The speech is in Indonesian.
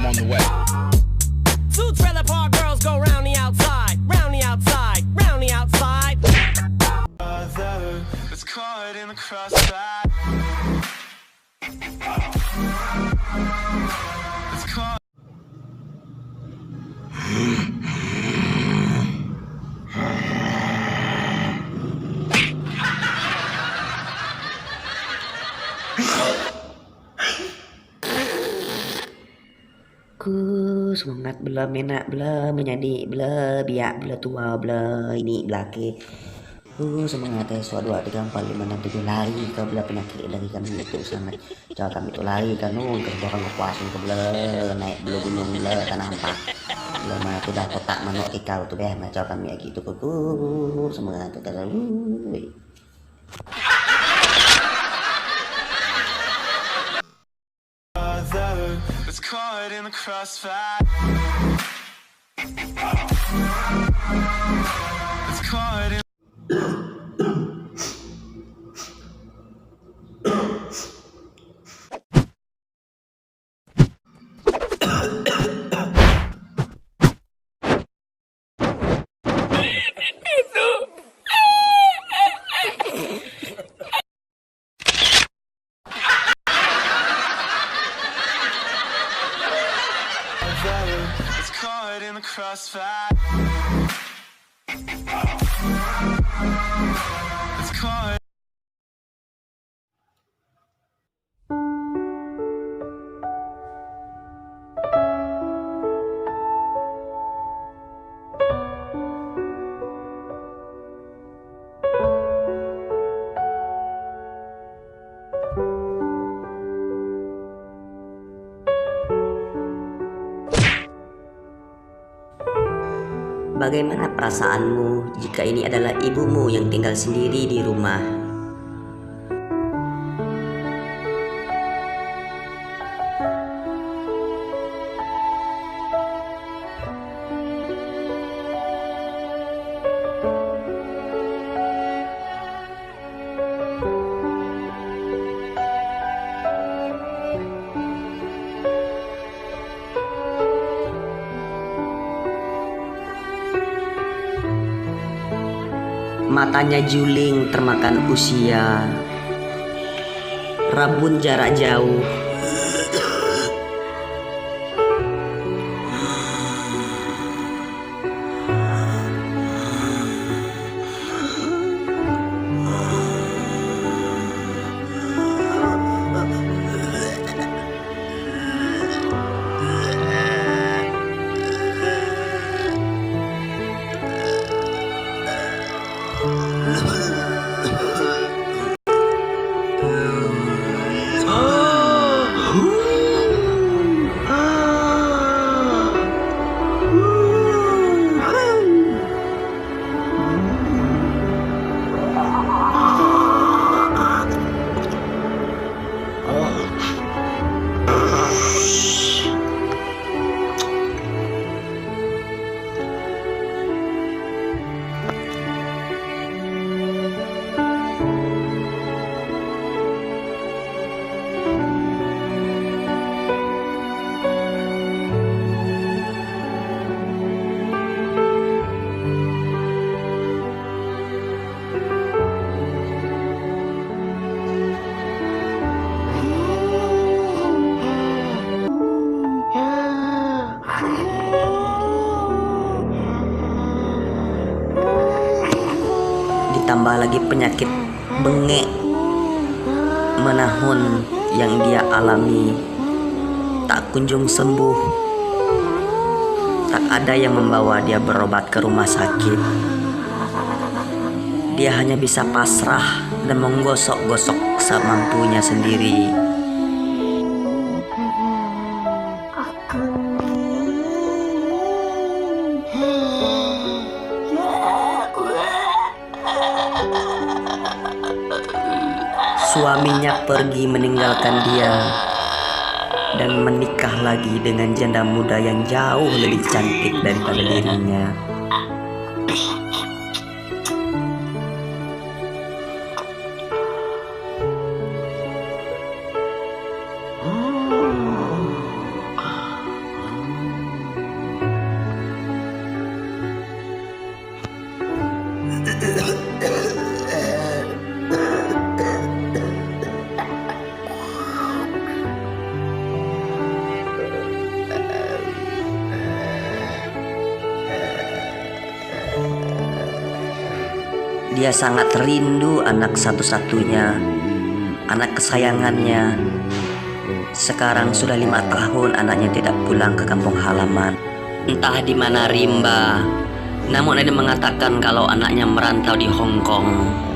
on the way. Two trailer park girls go round the outside, round the outside, round the outside. It's caught in the crossfire. It's caught. Semangat bela menak bela menjadi bela biak bela tua bela ini belaki. Semangat 1 2 3 4 5 6 7 lari ke bela penyakit lagi kami itu sangat cara kami itu lari kan kerja orang kepuasan ke bela naik bela gunung bela tak nampak bela mana tu dah kotak manuk ikau tu deh macam kami gitu semangat tu terus. It's caught in the crossfire. It's caught in. It's caught in the crossfire. It's caught. Bagaimana perasaanmu jika ini adalah ibumu yang tinggal sendiri di rumah? Matanya juling termakan usia, rabun jarak jauh. Ditambah lagi penyakit bengek menahun yang dia alami, tak kunjung sembuh. Tak ada yang membawa dia berobat ke rumah sakit. Dia hanya bisa pasrah dan menggosok-gosok semampunya sendiri. Suaminya pergi meninggalkan dia dan menikah lagi dengan janda muda yang jauh lebih cantik daripada dirinya. Dia sangat rindu anak satu-satunya, anak kesayangannya. Sekarang sudah 5 tahun anaknya tidak pulang ke kampung halaman. Entah di mana Rimba, namun ada mengatakan kalau anaknya merantau di Hong Kong.